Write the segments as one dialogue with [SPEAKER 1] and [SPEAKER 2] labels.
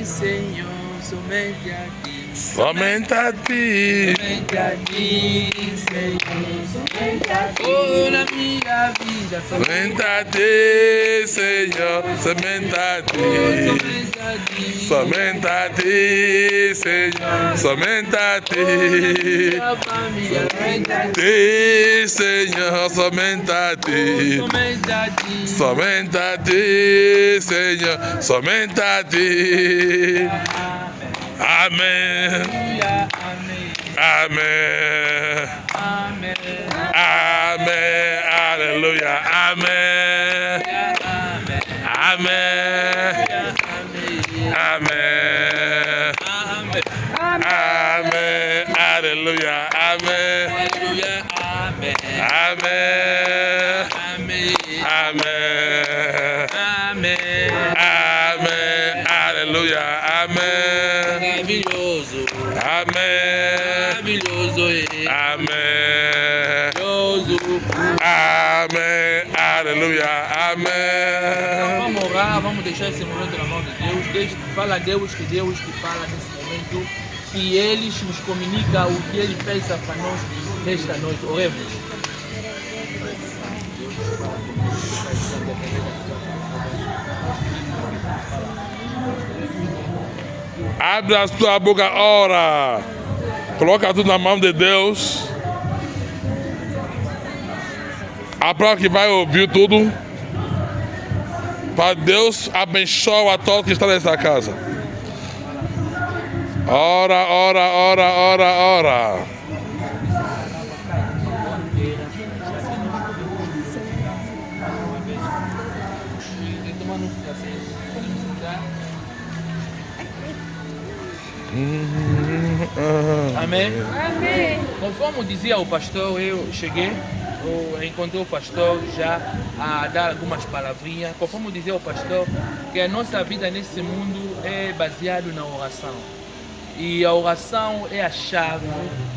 [SPEAKER 1] Senhor, somente a ti.
[SPEAKER 2] Somente a ti.
[SPEAKER 1] Somente a ti, Senhor, somente a ti. Oh, na minha vida,
[SPEAKER 2] Somente a ti, Senhor. Somente a ti. Somente a ti, Senhor. Somente a ti.
[SPEAKER 1] Minha família, somente a ti.
[SPEAKER 2] Ti, Senhor. Somente a ti.
[SPEAKER 1] Somente a ti.
[SPEAKER 2] Somente a ti, Senhor. Somente a ti. Amém.
[SPEAKER 1] Amém.
[SPEAKER 2] Amém.
[SPEAKER 1] Amém.
[SPEAKER 2] Amém. Aleluia. Amém. Amém. Amém. Amém. Aleluia. Amém.
[SPEAKER 1] Aleluia. Amém.
[SPEAKER 2] Amém.
[SPEAKER 1] Amém.
[SPEAKER 2] Amém.
[SPEAKER 1] Amém.
[SPEAKER 2] Amém. Aleluia. Amém.
[SPEAKER 1] Maravilhoso.
[SPEAKER 2] Amém.
[SPEAKER 1] Maravilhoso.
[SPEAKER 2] Amém.
[SPEAKER 1] Maravilhoso.
[SPEAKER 2] Amém. Aleluia. Amém.
[SPEAKER 1] Vamos orar, vamos deixar esse momento na mão de Deus. Fala a Deus que fala nesse momento, que Ele nos comunica o que Ele pensa para nós nesta noite. Oremos.
[SPEAKER 2] Abre a tua boca, ora. Coloca tudo na mão de Deus. A palavra que vai ouvir tudo. Para Deus abençoar a todos que estão nessa casa. Ora, ora, ora, ora, ora.
[SPEAKER 1] Amém? Amém. Conforme dizia o pastor, eu cheguei, eu encontrei o pastor já a dar algumas palavrinhas. Conforme dizia o pastor, que a nossa vida nesse mundo é baseada na oração. E a oração é a chave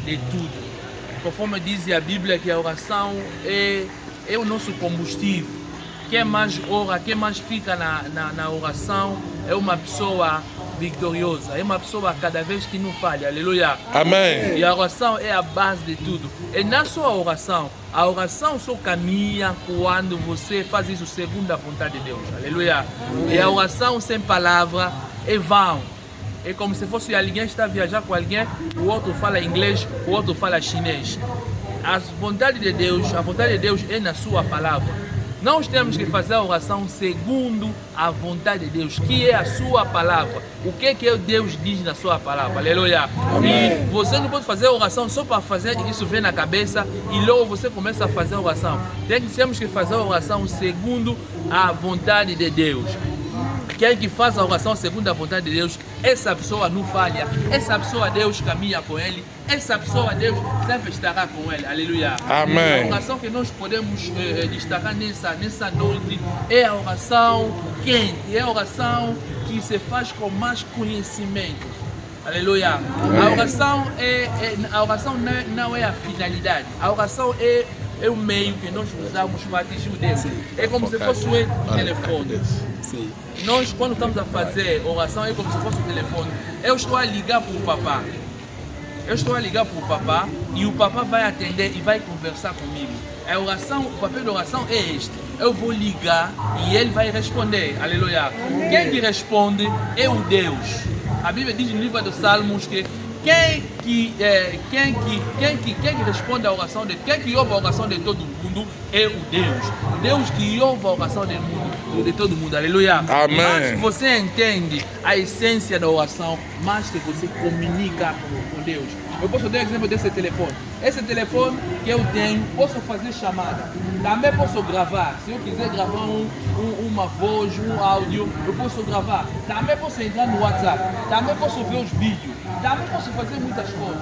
[SPEAKER 1] de tudo. Conforme diz a Bíblia, que a oração é o nosso combustível. Quem mais ora, quem mais fica na oração é uma pessoa vitoriosa, é uma pessoa cada vez que não falha, aleluia.
[SPEAKER 2] Amém.
[SPEAKER 1] E a oração é a base de tudo. E não só a oração só caminha quando você faz isso segundo a vontade de Deus, aleluia. E a oração sem palavra é vão. É como se fosse alguém está a viajar com alguém, o outro fala inglês, o outro fala chinês. A vontade de Deus é na sua palavra. Nós temos que fazer a oração segundo a vontade de Deus, que é a sua palavra. O que Deus diz na sua palavra, aleluia. E você não pode fazer a oração só para fazer isso vem na cabeça e logo você começa a fazer a oração. Temos que fazer a oração segundo a vontade de Deus. Quem que faz a oração segundo a vontade de Deus, essa pessoa não falha, essa pessoa Deus caminha com ele, essa pessoa Deus sempre estará com ele, aleluia.
[SPEAKER 2] Amém.
[SPEAKER 1] A oração que nós podemos destacar nessa noite é a oração quente, é a oração que se faz com mais conhecimento, aleluia. A oração não é a finalidade, a oração é o meio que nós usamos para atingir o Deus. É como se fosse o telefone. Nós, quando estamos a fazer oração, é como se fosse o telefone. Eu estou a ligar para o papá. E o papá vai atender e vai conversar comigo. A oração, o papel da oração é este. Eu vou ligar e ele vai responder. Aleluia. Quem que responde é o Deus. A Bíblia diz no livro dos Salmos que quem que responde à oração quem que ouve a oração de todo mundo é o Deus. O Deus que ouve a oração de todo mundo. Aleluia.
[SPEAKER 2] Amém.
[SPEAKER 1] Mas você entende a essência da oração, mais que você comunica com Deus. Eu posso dar exemplo desse telefone. Esse telefone que eu tenho, posso fazer chamada. Também posso gravar. Se eu quiser gravar uma voz, um áudio, eu posso gravar. Também posso entrar no WhatsApp. Também posso ver os vídeos. Também posso fazer muitas coisas.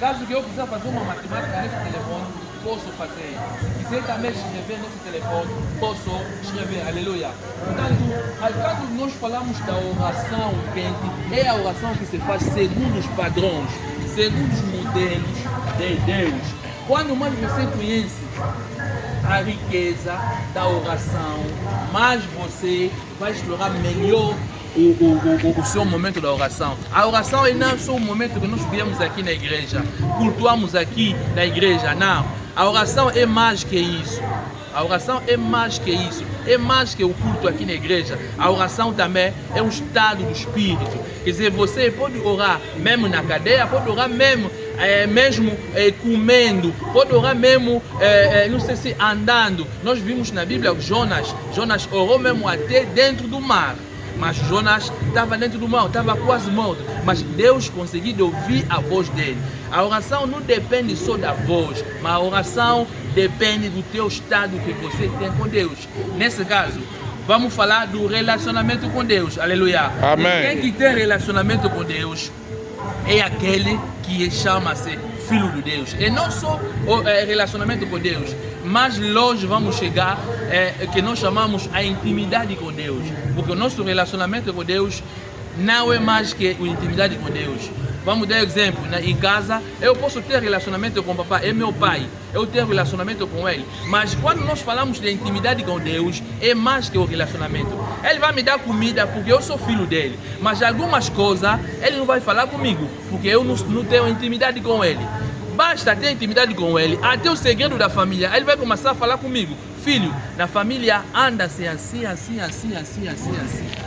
[SPEAKER 1] Caso que eu quiser fazer uma matemática nesse telefone, posso fazer. Se quiser também escrever nesse telefone, posso escrever. Aleluia. Portanto, quando nós falamos da oração quente, é a oração que se faz segundo os padrões, segundo os modelos de Deus. Quando mais você conhece a riqueza da oração, mais você vai explorar melhor o seu momento da oração. A oração é não só o momento que nós viemos aqui na igreja, cultuamos aqui na igreja, não. A oração é mais que isso. A oração é mais que isso. É mais que o culto aqui na igreja. A oração também é um estado do espírito. Quer dizer, você pode orar mesmo na cadeia, pode orar mesmo comendo, pode orar mesmo, não sei se andando. Nós vimos na Bíblia Jonas orou mesmo até dentro do mar. Mas Jonas estava dentro do mar, estava quase morto. Mas Deus conseguiu ouvir a voz dele. A oração não depende só da voz, mas a oração depende do teu estado que você tem com Deus. Nesse caso, vamos falar do relacionamento com Deus. Aleluia.
[SPEAKER 2] Amém.
[SPEAKER 1] Quem que tem relacionamento com Deus é aquele que chama-se filho de Deus. E não só o relacionamento com Deus, mas longe vamos chegar, que nós chamamos a intimidade com Deus. Porque o nosso relacionamento com Deus não é mais que a intimidade com Deus. Vamos dar exemplo, né? Em casa eu posso ter relacionamento com o papai, é meu pai, eu tenho relacionamento com ele, mas quando nós falamos de intimidade com Deus, é mais que o relacionamento. Ele vai me dar comida porque eu sou filho dele, mas algumas coisas ele não vai falar comigo, porque eu não tenho intimidade com ele. Basta ter intimidade com ele, até o segredo da família, ele vai começar a falar comigo. Filho, na família anda-se assim.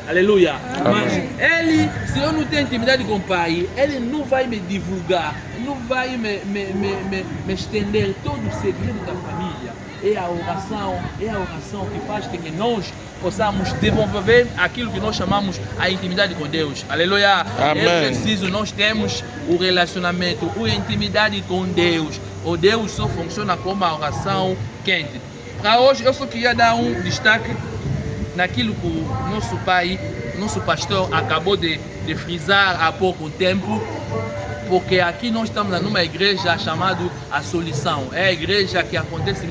[SPEAKER 1] Aleluia. Mas ele, se eu não tenho intimidade com o pai, ele não vai me divulgar, não vai me estender todo o segredo da família. É a oração que faz com que nós possamos desenvolver aquilo que nós chamamos a intimidade com Deus. Aleluia.
[SPEAKER 2] Amém.
[SPEAKER 1] É preciso, nós temos o relacionamento, a intimidade com Deus. O Deus só funciona como a oração quente. Para hoje, eu só queria dar um destaque naquilo que o nosso pai, nosso pastor, acabou de frisar há pouco tempo, porque aqui nós estamos numa igreja chamada A Solução. É a igreja que acontece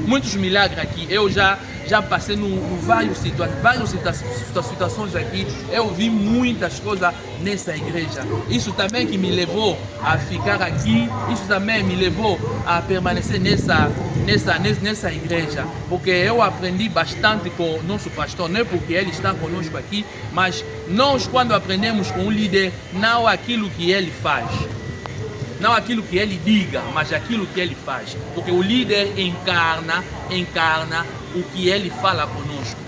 [SPEAKER 1] muitos milagres aqui. Eu já passei em várias situações aqui. Eu vi muitas coisas nessa igreja. Isso também que me levou a ficar aqui. Isso também me levou a permanecer nessa igreja. Porque eu aprendi bastante com o nosso pastor. Não é porque ele está conosco aqui, mas nós, quando aprendemos com um líder, não aquilo que ele faz. Não aquilo que ele diga, mas aquilo que ele faz. Porque o líder encarna o que ele fala conosco.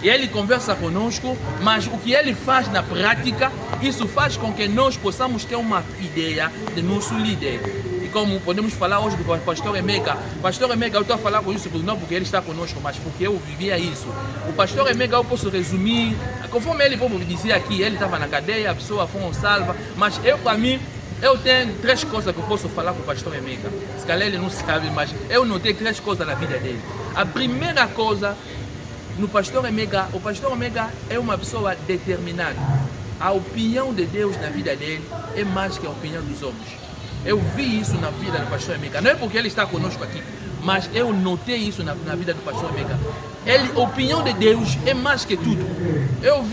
[SPEAKER 1] Ele conversa conosco, mas o que ele faz na prática, isso faz com que nós possamos ter uma ideia de nosso líder. E como podemos falar hoje do pastor Emeka. Pastor Emeka, eu estou a falar com isso não porque ele está conosco, mas porque eu vivia isso. O pastor Emeka, eu posso resumir, conforme ele me dizia aqui, ele estava na cadeia, a pessoa foi um salva, mas eu, para mim, eu tenho 3 coisas que eu posso falar com o pastor Emeka. Se calhar ele não sabe, mas eu notei 3 coisas na vida dele. A primeira coisa, no pastor Emeka, o pastor Emeka é uma pessoa determinada. A opinião de Deus na vida dele é mais que a opinião dos homens. Eu vi isso na vida do pastor Emeka. Não é porque ele está conosco aqui, mas eu notei isso na vida do pastor Emeka. A opinião de Deus é mais que tudo. Eu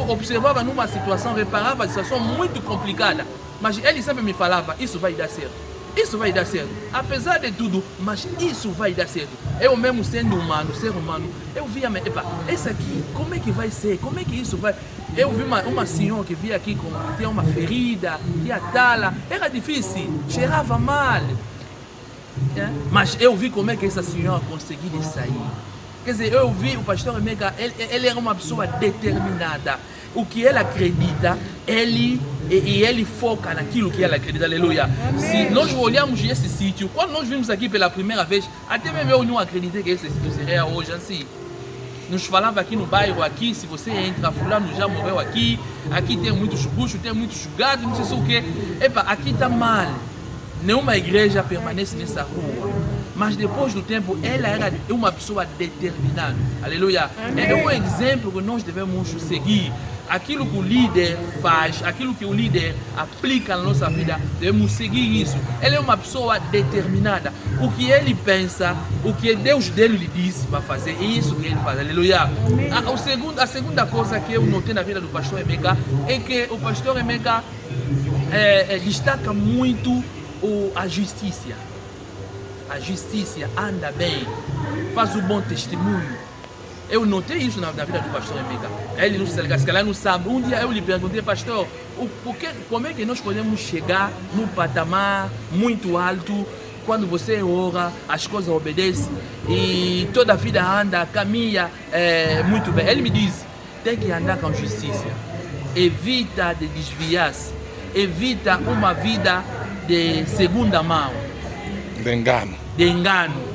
[SPEAKER 1] observava numa situação, reparava a situação muito complicada. Mas ele sempre me falava, isso vai dar certo. Isso vai dar certo. Apesar de tudo, mas isso vai dar certo. Eu mesmo sendo humano, ser humano, eu via, esse aqui, como é que vai ser? Como é que isso vai... Eu vi uma senhora que via aqui, tinha uma ferida, tinha tala. Era difícil, cheirava mal. Mas eu vi como é que essa senhora conseguiu sair. Quer dizer, eu vi o pastor Emeka, ele era uma pessoa determinada. O que ele acredita, ele foca naquilo que ele acredita, aleluia. Se nós olhamos esse sítio, quando nós vimos aqui pela primeira vez, até mesmo eu não acreditei que esse sítio seria hoje assim. Nos falava aqui no bairro, aqui, se você entra, fulano já morreu aqui tem muitos buchos, tem muitos gatos, não sei o que. Aqui está mal. Nenhuma igreja permanece nessa rua. Mas depois do tempo, ela era uma pessoa determinada. Aleluia. É um exemplo que nós devemos seguir. Aquilo que o líder faz, aquilo que o líder aplica na nossa vida, devemos seguir isso. Ele é uma pessoa determinada. O que ele pensa, o que Deus dele lhe diz para fazer, é isso que ele faz. Aleluia. A segunda coisa que eu notei na vida do pastor Emeka é que o pastor Emeka destaca muito a justiça. A justiça anda bem, faz um bom testemunho. Eu notei isso na vida do pastor Emeka. Ele não sabe. Um dia eu lhe perguntei, pastor, como é que nós podemos chegar num patamar muito alto quando você ora, as coisas obedecem e toda a vida anda, caminha muito bem. Ele me diz, tem que andar com justiça. Evita de desviar-se. Evita uma vida de segunda mão.
[SPEAKER 2] De engano.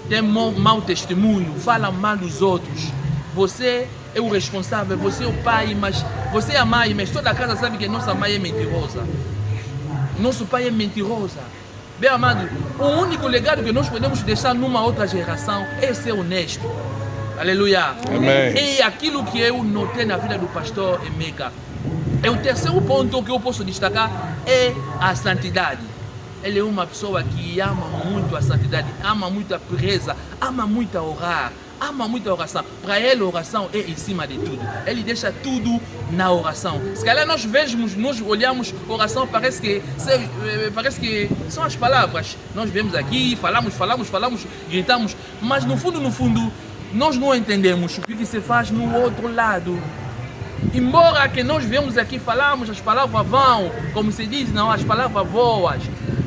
[SPEAKER 1] Tem mau testemunho, fala mal dos outros. Você é o responsável, você é o pai, mas você é a mãe, mas toda a casa sabe que nossa mãe é mentirosa. Nosso pai é mentirosa. Bem amado, o único legado que nós podemos deixar numa outra geração é ser honesto. Aleluia.
[SPEAKER 2] Amém.
[SPEAKER 1] E aquilo que eu notei na vida do pastor Emeka, o terceiro ponto que eu posso destacar é a santidade. Ele é uma pessoa que ama muito a santidade, ama muito a pureza, ama muito a orar, ama muito a oração. Para ele, a oração é em cima de tudo. Ele deixa tudo na oração. Se calhar nós olhamos a oração, parece que são as palavras. Nós vemos aqui, falamos, gritamos, mas no fundo, nós não entendemos o que se faz no outro lado. Embora que nós vemos aqui, falamos, as palavras vão, como se diz, não, as palavras voam,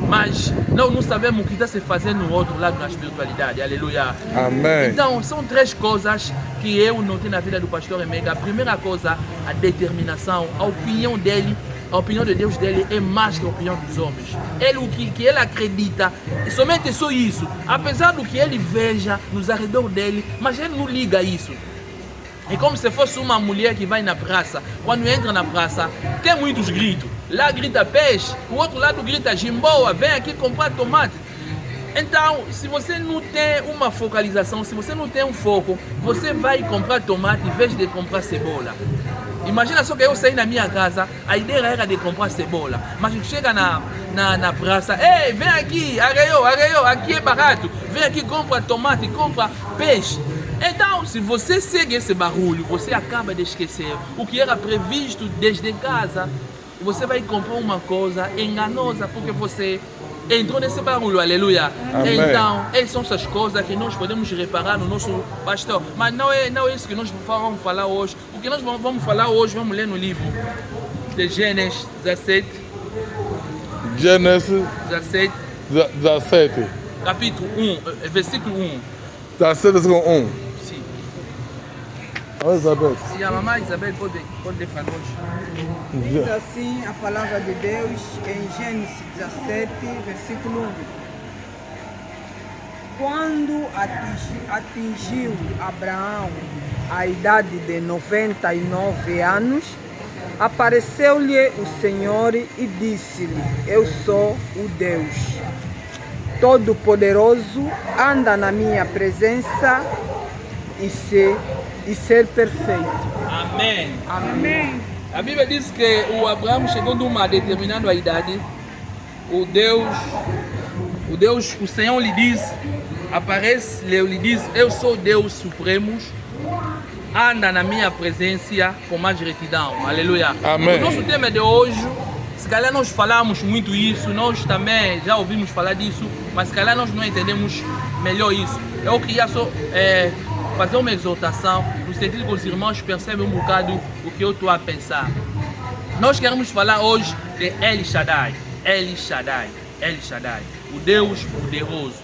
[SPEAKER 1] mas não sabemos o que está se fazendo no outro lado na espiritualidade. Aleluia.
[SPEAKER 2] Amém.
[SPEAKER 1] Então, são três coisas que eu notei na vida do pastor Emeka. A primeira coisa, a determinação, a opinião dele. A opinião de Deus dele é mais que a opinião dos homens. O que ele acredita, somente só isso. Apesar do que ele veja nos arredores dele, mas ele não liga a isso. É como se fosse uma mulher que vai na praça. Quando entra na praça, tem muitos gritos. Lá grita peixe, o outro lado grita jimboa, vem aqui comprar tomate. Então, se você não tem uma focalização, se você não tem um foco, você vai comprar tomate em vez de comprar cebola. Imagina só que eu saí na minha casa, a ideia era de comprar cebola. Mas chega na praça, ei, vem aqui, arreio, aqui é barato. Vem aqui, compra tomate, compra peixe. Então, se você segue esse barulho, você acaba de esquecer o que era previsto desde casa. Você vai comprar uma coisa enganosa porque você entrou nesse barulho, aleluia.
[SPEAKER 2] Amém.
[SPEAKER 1] Então, essas são essas coisas que nós podemos reparar no nosso pastor. Mas não é isso que nós vamos falar hoje. O que nós vamos falar hoje, vamos ler no livro de Gênesis 17.
[SPEAKER 2] Gênesis
[SPEAKER 1] 17. Capítulo 1, versículo 1.
[SPEAKER 2] 17, versículo 1.
[SPEAKER 1] Sim.
[SPEAKER 2] Oi, Isabel.
[SPEAKER 1] Se a mamãe Isabel pode falar hoje.
[SPEAKER 3] Diz assim a palavra de Deus em Gênesis 17, versículo 1. Quando atingiu Abraão a idade de 99 anos, apareceu-lhe o Senhor e disse-lhe: Eu sou o Deus Todo-Poderoso, anda na minha presença e ser perfeito.
[SPEAKER 1] Amém.
[SPEAKER 3] Amém.
[SPEAKER 1] A Bíblia diz que o Abraão chegou numa determinada idade. O Senhor lhe diz, lhe diz: Eu sou Deus Supremo, anda na minha presença com mais retidão. Aleluia.
[SPEAKER 2] Amém.
[SPEAKER 1] O nosso tema de hoje, se calhar nós falamos muito isso, nós também já ouvimos falar disso, mas se calhar nós não entendemos melhor isso. Eu queria só fazer uma exortação, no sentido que os irmãos percebem um bocado o que eu estou a pensar. Nós queremos falar hoje de El Shaddai, o Deus poderoso,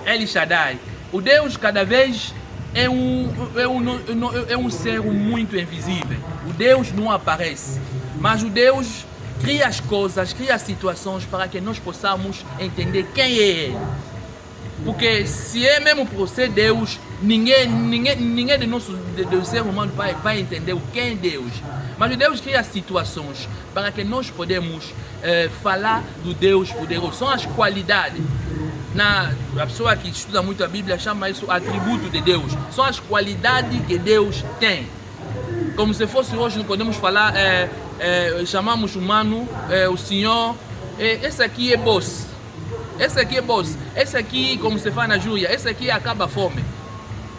[SPEAKER 1] El Shaddai, o Deus cada vez é um ser muito invisível. O Deus não aparece, mas o Deus cria as coisas, cria as situações para que nós possamos entender quem é Ele. Porque se é mesmo por ser Deus, ninguém do ser humano vai entender quem é Deus. Mas o Deus cria situações para que nós podemos falar do Deus poderoso. São as qualidades. A pessoa que estuda muito a Bíblia chama isso atributo de Deus. São as qualidades que Deus tem. Como se fosse hoje, não podemos falar, chamamos humano, o Senhor, esse aqui é boss. Esse aqui é boss. Esse aqui, como se fala na Júlia, esse aqui acaba a fome.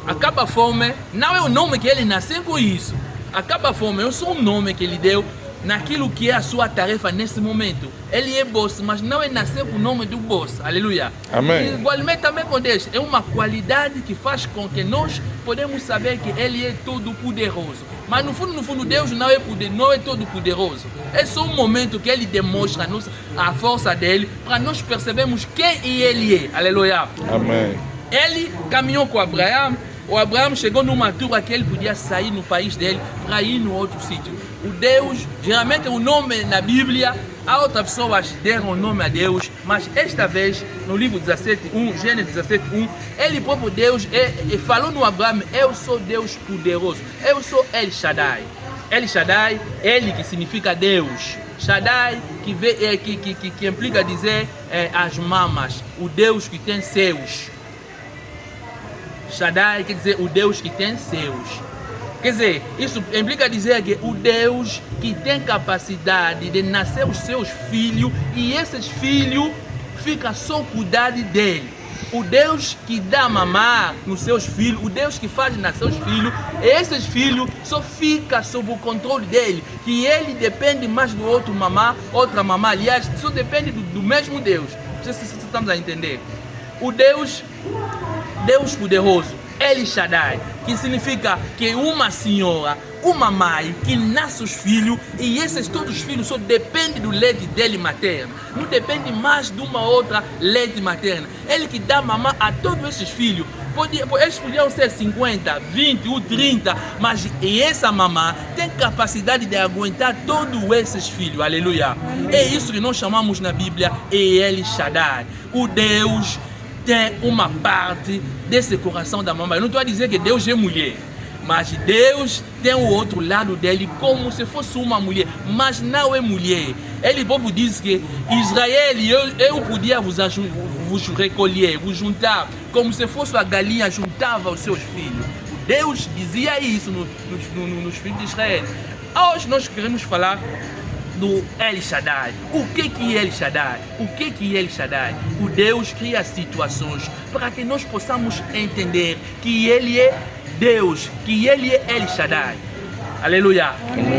[SPEAKER 1] Acaba a fome não é o nome que ele nasceu com isso. Acaba a fome é só um nome que ele deu naquilo que é a sua tarefa nesse momento. Ele é boss, mas não é nascer com o nome do boss. Aleluia.
[SPEAKER 2] Amém.
[SPEAKER 1] E igualmente também com Deus, é uma qualidade que faz com que nós podemos saber que Ele é todo poderoso. Mas no fundo, Deus não é todo poderoso. É só um momento que Ele demonstra a força dele para nós percebermos quem Ele é. Aleluia.
[SPEAKER 2] Amém.
[SPEAKER 1] Ele caminhou com Abraão. O Abraão chegou numa altura que ele podia sair no país dele para ir no outro sítio. O Deus, geralmente o nome na Bíblia, há outras pessoas deram o nome a Deus, mas esta vez, no livro 17:1, Gênesis 17:1, ele próprio Deus falou no Abraão: eu sou Deus poderoso, eu sou El Shaddai. El Shaddai, ele que significa Deus. Shaddai, que implica dizer as mamas, o Deus que tem seus. Shaddai quer dizer o Deus que tem seus. Quer dizer, isso implica dizer que o Deus que tem capacidade de nascer os seus filhos e esses filhos ficam só cuidar dele. O Deus que dá mamar nos seus filhos, o Deus que faz nascer os filhos, esses filhos só ficam sob o controle dele, que ele depende mais do outra mamá, aliás, só depende do mesmo Deus. Não sei se estamos a entender. O Deus poderoso, El Shaddai, que significa que uma senhora, uma mãe que nasce os filhos e esses todos os filhos só dependem do leite dele materno, não depende mais de uma outra leite materna. Ele que dá mamar a todos esses filhos. Eles podiam ser 50, 20 ou 30, mas essa mamã tem capacidade de aguentar todos esses filhos. Aleluia. É isso que nós chamamos na Bíblia El Shaddai, o Deus tem uma parte desse coração da mamãe. Eu não estou a dizer que Deus é mulher, mas Deus tem o outro lado dele como se fosse uma mulher, mas não é mulher. Ele próprio diz que Israel, eu podia vos recolher, vos juntar, como se fosse a galinha juntava os seus filhos. Deus dizia isso nos filhos de Israel. Hoje nós queremos falar do El Shaddai. O que é El Shaddai? O que é El Shaddai? O Deus cria situações para que nós possamos entender que Ele é Deus, que Ele é El Shaddai. Aleluia.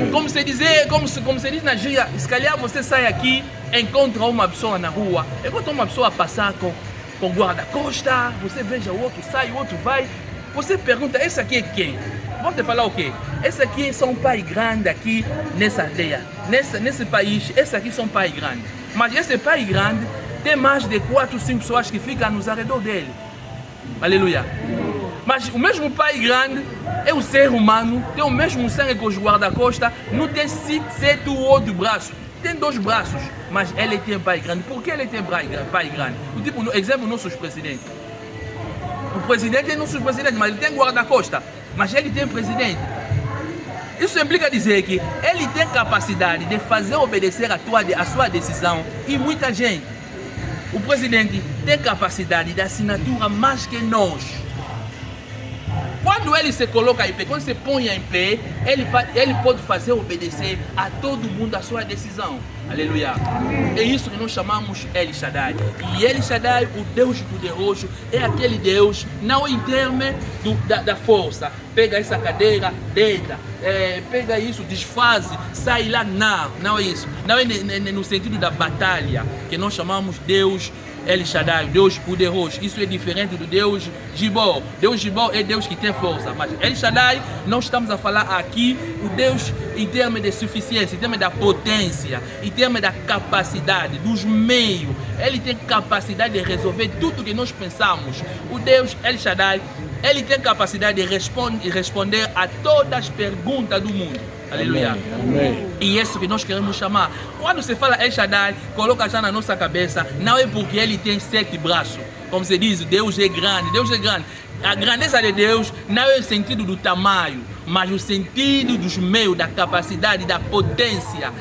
[SPEAKER 1] Como se diz na gíria, se calhar você sai aqui, encontra uma pessoa na rua, encontra uma pessoa passar com guarda-costa, você veja o outro sai, o outro vai, você pergunta: esse aqui é quem? Vou te falar o quê? Esse aqui são pai grande aqui nessa aldeia, nesse país. Esse aqui são pai grande. Mas esse pai grande tem mais de 4 ou 5 pessoas que ficam nos arredores dele. Aleluia. Mas o mesmo pai grande é o ser humano, tem o mesmo sangue que os guarda-costa, não tem 7 ou 8 braços. Tem 2 braços, mas ele tem pai grande. Por que ele tem pai grande? Tipo, exemplo, nossos presidentes. O presidente é nosso presidente, mas ele tem guarda-costa. Mas ele tem presidente. Isso implica dizer que ele tem capacidade de fazer obedecer a sua decisão e muita gente. O presidente tem capacidade de assinatura mais que nós. Quando ele se coloca em pé, quando se põe em pé, ele pode fazer obedecer a todo mundo a sua decisão. Aleluia. É isso que nós chamamos El Shaddai. E El Shaddai, o Deus poderoso, é aquele Deus, não em termos da força. Pega essa cadeira, deita, pega isso, desfaz, sai lá. Não é isso. Não é no sentido da batalha, que nós chamamos Deus El Shaddai, Deus poderoso. Isso é diferente do Deus Gibor. Deus Gibor é Deus que tem força. Mas El Shaddai, nós estamos a falar aqui o Deus em termos de suficiência, em termos da potência, em termos da capacidade, dos meios. Ele tem capacidade de resolver tudo que nós pensamos. O Deus El Shaddai, ele tem capacidade de responder a todas as perguntas do mundo. Aleluia.
[SPEAKER 2] Amém.
[SPEAKER 1] E isso que nós queremos chamar. Quando se fala El Shaddai, coloca já na nossa cabeça, não é porque ele tem 7 braços. Como se diz, Deus é grande, Deus é grande. A grandeza de Deus não é o sentido do tamanho, mas o sentido dos meios, da capacidade, da potência.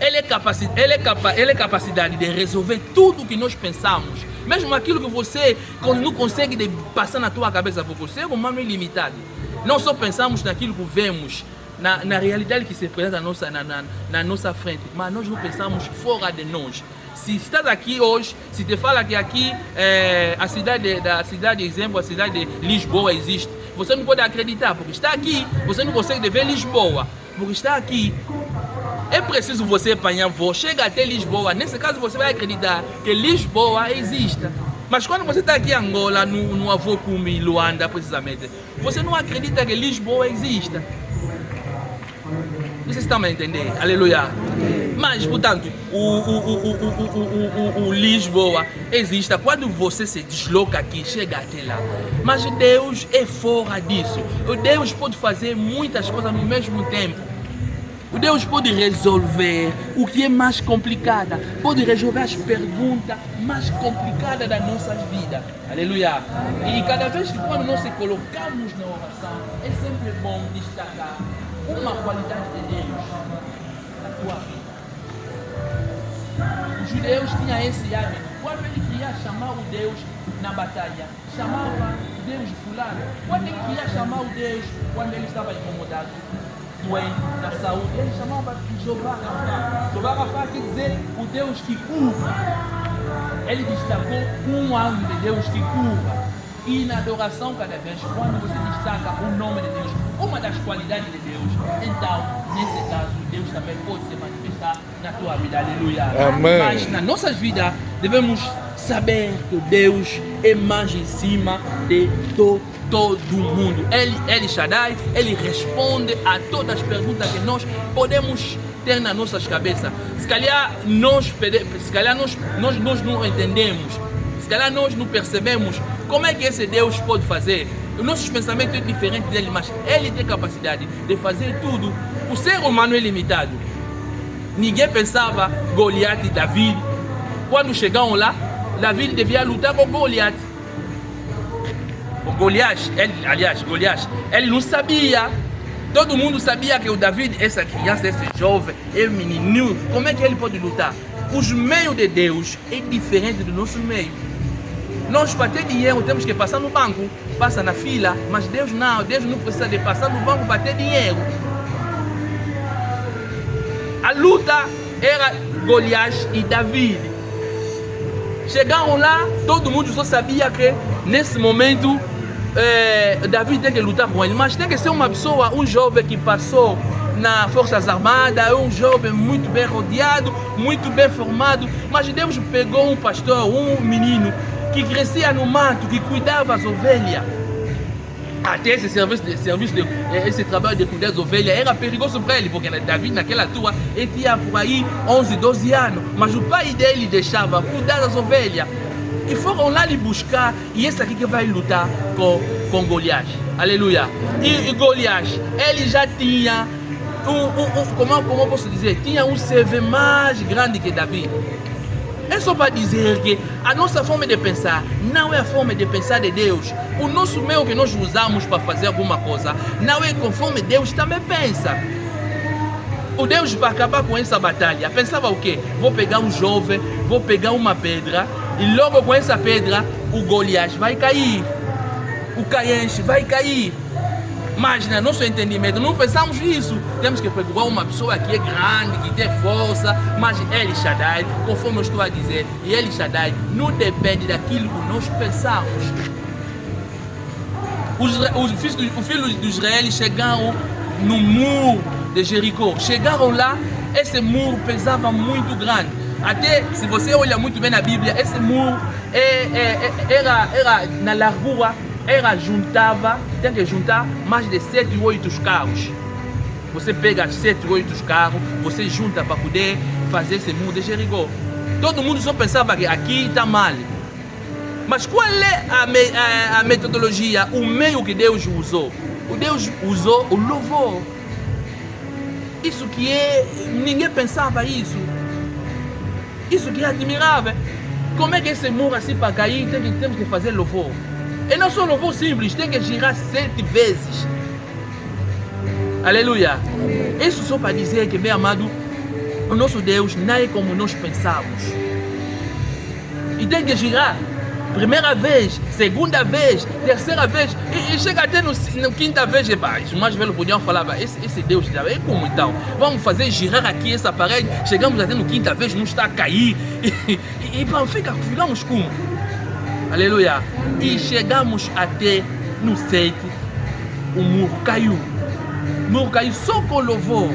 [SPEAKER 1] Ele é capacidade de resolver tudo o que nós pensamos. Mesmo aquilo que você não consegue passar na tua cabeça, porque você é humano ilimitado. Não só pensamos naquilo que vemos, na realidade que se apresenta na nossa frente, mas nós não pensamos fora de nós. Se estás aqui hoje, se te fala que aqui a cidade, exemplo, a cidade de Lisboa existe, você não pode acreditar, porque está aqui, você não consegue ver Lisboa, porque está aqui. É preciso você apanhar voo, chega até Lisboa. Nesse caso você vai acreditar que Lisboa exista. Mas quando você está aqui em Angola, no Avokume, Luanda, precisamente, você não acredita que Lisboa exista. Vocês estão a entender? Aleluia. Mas, portanto, o Lisboa existe quando você se desloca aqui, chega até lá. Mas Deus é fora disso. Deus pode fazer muitas coisas no mesmo tempo. Deus pode resolver o que é mais complicado. Pode resolver as perguntas mais complicadas das nossas vidas. Aleluia. E cada vez que quando nós se colocamos na oração, é sempre bom destacar uma qualidade de Deus na tua vida. Os judeus tinham esse hábito. Quando ele queria chamar o Deus na batalha, chamava Deus fulano. Quando ele queria chamar o Deus quando ele estava incomodado, doente, na saúde, ele chamava Jeová Rafa. Jeová Rafa quer dizer o Deus que cura. Ele destacou um ano de Deus que cura. E na adoração, cada vez, quando você destaca o nome de Deus, uma das qualidades de Deus, então, nesse caso, Deus também pode se manifestar na tua vida. Aleluia.
[SPEAKER 2] Amém.
[SPEAKER 1] Mas nas nossas vidas, devemos saber que Deus é mais em cima de todo mundo. Ele Shaddai, ele responde a todas as perguntas que nós podemos ter nas nossas cabeças. Se calhar nós não entendemos, se calhar nós não percebemos como é que esse Deus pode fazer. Os nossos pensamentos são diferentes dele, mas ele tem capacidade de fazer tudo. O ser humano é limitado. Ninguém pensava Goliat e Davi. Quando chegaram lá, Davi devia lutar com Goliat. Goliat, ele não sabia. Todo mundo sabia que o Davi, essa criança, esse jovem, é menino. Como é que ele pode lutar? Os meios de Deus é diferente do nosso meio. Nós para ter dinheiro temos que passar no banco, passa na fila, mas Deus não precisa de passar no banco para ter dinheiro. A luta era Goliat e Davi. Chegaram lá, todo mundo só sabia que nesse momento Davi tem que lutar com ele, mas tem que ser uma pessoa, um jovem que passou nas Forças Armadas, um jovem muito bem rodeado, muito bem formado, mas Deus pegou um pastor, um menino que crescia no mato, que cuidava das ovelhas. Até esse esse trabalho de cuidar das ovelhas era perigoso para ele, porque Davi naquela altura ele tinha por aí 11, 12 anos, mas o pai dele deixava cuidar das ovelhas. E foram lá lhe buscar, e esse aqui que vai lutar com Goliat. Aleluia. E Goliat, ele já tinha como eu posso dizer, tinha um CV mais grande que Davi. É só para dizer que a nossa forma de pensar não é a forma de pensar de Deus. O nosso meio que nós usamos para fazer alguma coisa não é conforme Deus também pensa. O Deus, para acabar com essa batalha, pensava o quê? Vou pegar um jovem, vou pegar uma pedra e logo com essa pedra o Goliat vai cair. O Caienche vai cair. Mas no nosso entendimento não pensamos nisso. Temos que pegar uma pessoa que é grande, que tem força, mas El Shaddai, conforme eu estou a dizer, e El Shaddai não depende daquilo que nós pensamos. Os filhos de Israel chegaram no muro de Jericó. Chegaram lá, esse muro pesava muito grande. Até, se você olha muito bem na Bíblia, esse muro era na largura, tem que juntar mais de 7 ou 8 carros. Você pega 7 ou 8 carros, você junta para poder fazer esse muro de Jericó. Todo mundo só pensava que aqui está mal. Mas qual é a metodologia, o meio que Deus usou? Deus usou o louvor. Isso que ninguém pensava isso. Isso que é admirável. Como é que esse muro assim para cair, temos que fazer louvor? E não só louvor simples, tem que girar 7 vezes. Aleluia. Isso só para dizer que, meu amado, o nosso Deus não é como nós pensamos. E tem que girar. Primeira vez, segunda vez, terceira vez, e chega até no quinta vez. Os mais velhos podiam falar, esse Deus é como então? Vamos fazer girar aqui essa parede, chegamos até no quinta vez, não está a cair. E ficamos como? Aleluia. E chegamos até no 7, o muro caiu. O muro caiu só com louvor.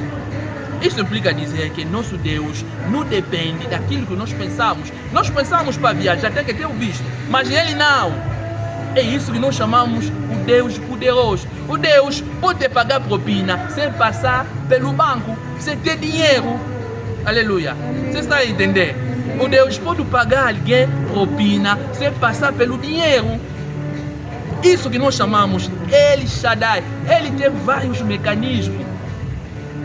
[SPEAKER 1] Isso implica dizer que nosso Deus não depende daquilo que nós pensamos. Nós pensamos para viajar, tem que ter o visto, mas Ele não. É isso que nós chamamos o Deus poderoso. O Deus pode pagar propina sem passar pelo banco, sem ter dinheiro. Aleluia. Você está a entender? O Deus pode pagar alguém propina sem passar pelo dinheiro. Isso que nós chamamos El Shaddai. Ele tem vários mecanismos.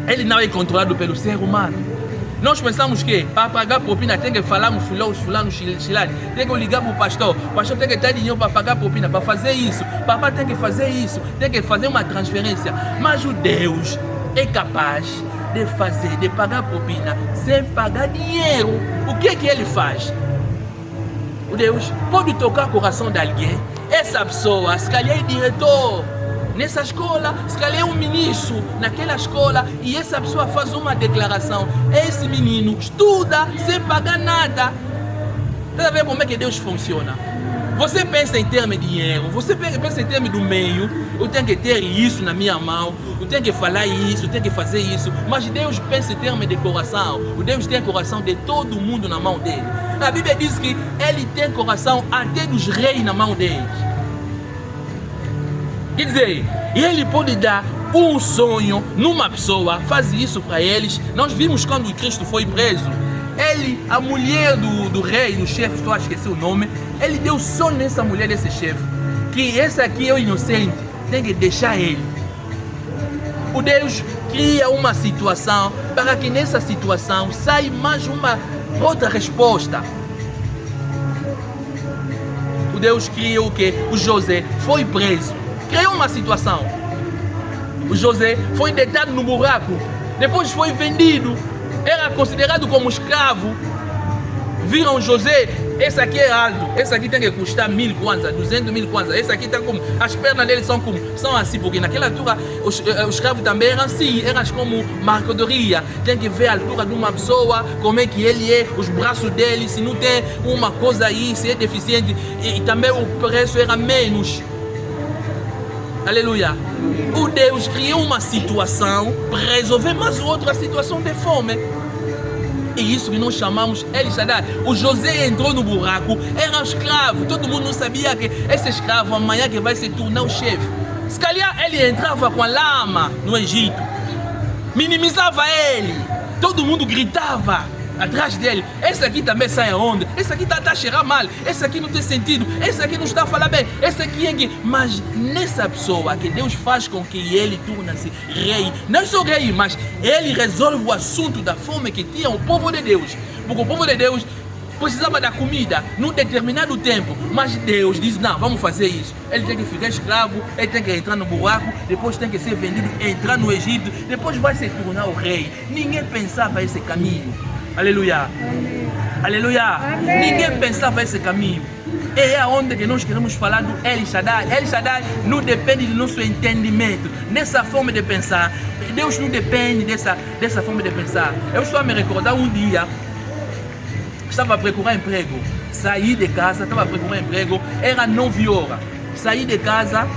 [SPEAKER 1] Ele não é controlado pelo ser humano. Nós pensamos que para pagar propina tem que falar com fulano, chilane, tem que ligar para o pastor tem que ter dinheiro para pagar propina, para fazer isso, papai tem que fazer isso, tem que fazer uma transferência. Mas o Deus é capaz de pagar propina sem pagar dinheiro. O que Ele faz? O Deus pode tocar o coração de alguém. Essa pessoa, se calhar é diretor nessa escola, se calhar é um ministro naquela escola, e essa pessoa faz uma declaração: esse menino estuda sem pagar nada. Você vê como é que Deus funciona? Você pensa em termos de dinheiro, você pensa em termos do meio, eu tenho que ter isso na minha mão, eu tenho que falar isso, eu tenho que fazer isso, mas Deus pensa em termos de coração. O Deus tem coração de todo mundo na mão dele. A Bíblia diz que Ele tem coração até dos reis na mão deles. Quer dizer, Ele pode dar um sonho numa pessoa, faz isso para eles. Nós vimos quando Cristo foi preso, a mulher do rei, do chefe, estou a esquecer o nome, ele deu sonho nessa mulher, desse chefe, que esse aqui é o inocente, tem que deixar ele. O Deus cria uma situação para que nessa situação saia mais uma outra resposta. O Deus criou o quê? O José foi preso. Criou uma situação. O José foi deitado no buraco, depois foi vendido, era considerado como escravo. Viram José? Esse aqui é alto, esse aqui tem que custar 1000 kwanza, 200.000 kwanza. Esse aqui está como, as pernas dele são assim, porque naquela altura os escravos também eram assim, eram como marcadoria. Tem que ver a altura de uma pessoa, como é que ele é, os braços dele, se não tem uma coisa aí, se é deficiente, e também o preço era menos. Aleluia. O Deus criou uma situação para resolver mais outra situação de fome. E isso que nós chamamos El Shaddai. O José entrou no buraco, era escravo. Todo mundo não sabia que esse escravo amanhã que vai se tornar o chefe. Se calhar ele entrava com a lama no Egito, minimizava ele, todo mundo gritava atrás dele: esse aqui também sai aonde? Esse aqui está a cheirar mal, esse aqui não tem sentido, esse aqui não está a falar bem, esse aqui é que... Mas nessa pessoa que Deus faz com que ele torne-se rei, não só rei, mas ele resolve o assunto da fome que tinha o povo de Deus. Porque o povo de Deus precisava da comida num determinado tempo, mas Deus diz: não, vamos fazer isso. Ele tem que ficar escravo, ele tem que entrar no buraco, depois tem que ser vendido, entrar no Egito, depois vai se tornar o rei. Ninguém pensava esse caminho. Aleluia. Amém. Aleluia. Amém. Ninguém pensava esse caminho. É aonde que nós queremos falar do El Shaddai. El Shaddai não depende do nosso entendimento. Nessa forma de pensar, Deus não depende dessa forma de pensar. Eu só me recordar um dia, estava a procurar emprego. Saí de casa, estava a procurar emprego, era 9 horas. Saí de casa,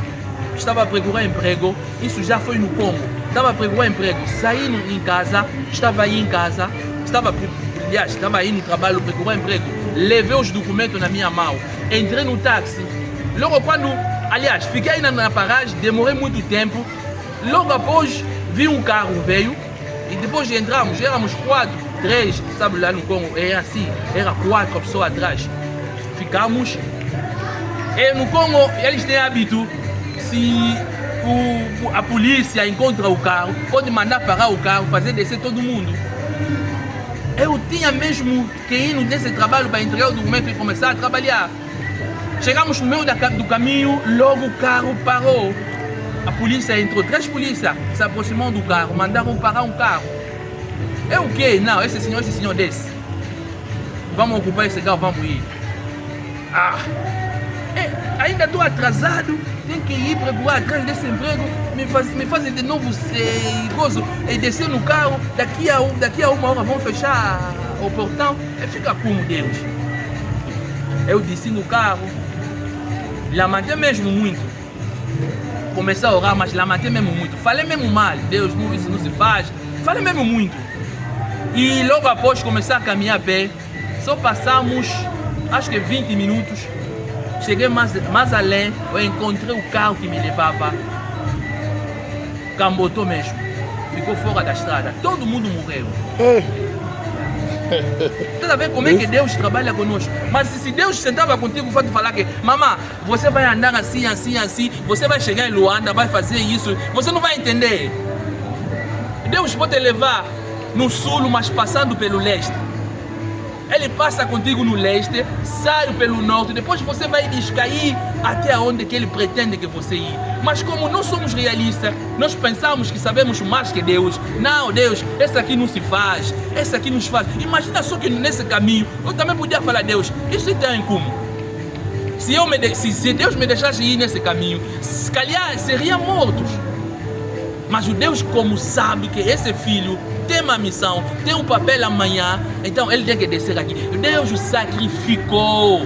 [SPEAKER 1] estava a procurar emprego, isso já foi no Congo. Estava a procurar emprego, saí em casa, estava aí em casa, estava aí no trabalho, procurar emprego, levei os documentos na minha mão, entrei no táxi. Logo quando, aliás, fiquei aí na paragem, demorei muito tempo. Logo após, vi um carro veio, e depois entramos, éramos 4, 3, sabe lá no Congo, era assim, era 4 pessoas atrás. Ficamos, e no Congo eles têm hábito, se a polícia encontra o carro, pode mandar parar o carro, fazer descer todo mundo. Eu tinha mesmo que ir nesse trabalho para entregar o documento e começar a trabalhar. Chegamos no meio do caminho, logo o carro parou. A polícia entrou, 3 polícias se aproximam do carro, mandaram parar um carro. É o quê? Não, esse senhor desce. Vamos ocupar esse carro, vamos ir. Ainda estou atrasado, tenho que ir procurar atrás desse emprego, me fazem de novo gozo e descer no carro, daqui a 1 hora vão fechar o portão, e fica como Deus. Eu desci no carro, lamentei mesmo muito, comecei a orar, mas lamentei mesmo muito, falei mesmo mal, Deus, isso não se faz, falei mesmo muito. E logo após começar a caminhar bem, só passamos, acho que 20 minutos. Cheguei mais além, eu encontrei o carro que me levava. Cambotou mesmo. Ficou fora da estrada. Todo mundo morreu. Tá vendo como é que Deus trabalha conosco? Mas se Deus sentava contigo e falar que, mamãe, você vai andar assim, assim, assim, você vai chegar em Luanda, vai fazer isso, você não vai entender. Deus pode te levar no sul, mas passando pelo leste. Ele passa contigo no leste, sai pelo norte, depois você vai descair até onde que ele pretende que você ir. Mas como não somos realistas, nós pensamos que sabemos mais que Deus. Não, Deus, esse aqui não se faz, esse aqui não se faz. Imagina só que nesse caminho, eu também podia falar, Deus, isso tem como? Se Deus me deixasse ir nesse caminho, se calhar seriam mortos. Mas o Deus, como sabe que esse filho tem uma missão, tem um papel amanhã, então ele tem que descer aqui. Deus sacrificou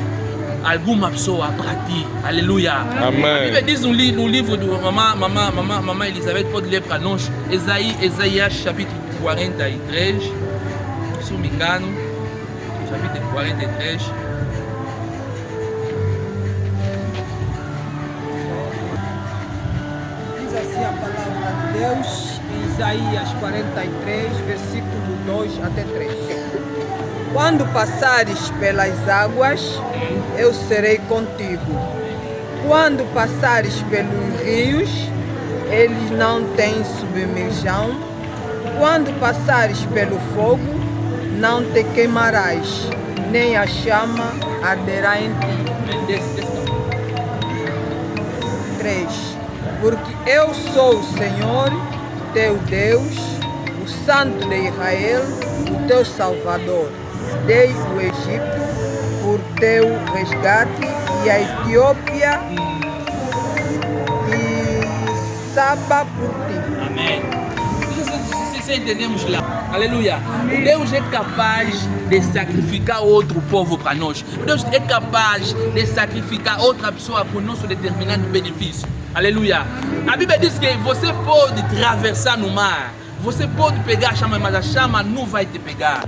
[SPEAKER 1] alguma pessoa para ti. Aleluia.
[SPEAKER 2] Amém.
[SPEAKER 1] A Bíblia diz no livro do mamãe Elizabeth, pode ler para nós, Isaías capítulo 43, se não me engano, capítulo 43.
[SPEAKER 3] Diz assim a palavra de Deus em Isaías 43, versículo 2 até 3. Quando passares pelas águas, eu serei contigo. Quando passares pelos rios, eles não têm submersão. Quando passares pelo fogo, não te queimarás, nem a chama arderá em ti. 3. Porque eu sou o Senhor, teu Deus, o Santo de Israel, o teu Salvador. Dei o Egito por teu resgate e a Etiópia e Saba por ti.
[SPEAKER 1] Amém. Se entendemos lá, aleluia. Deus é capaz de sacrificar outro povo para nós. Deus é capaz de sacrificar outra pessoa por nosso determinado benefício. Aleluia. A Bíblia diz que você pode atravessar no mar, você pode pegar a chama, mas a chama não vai te pegar.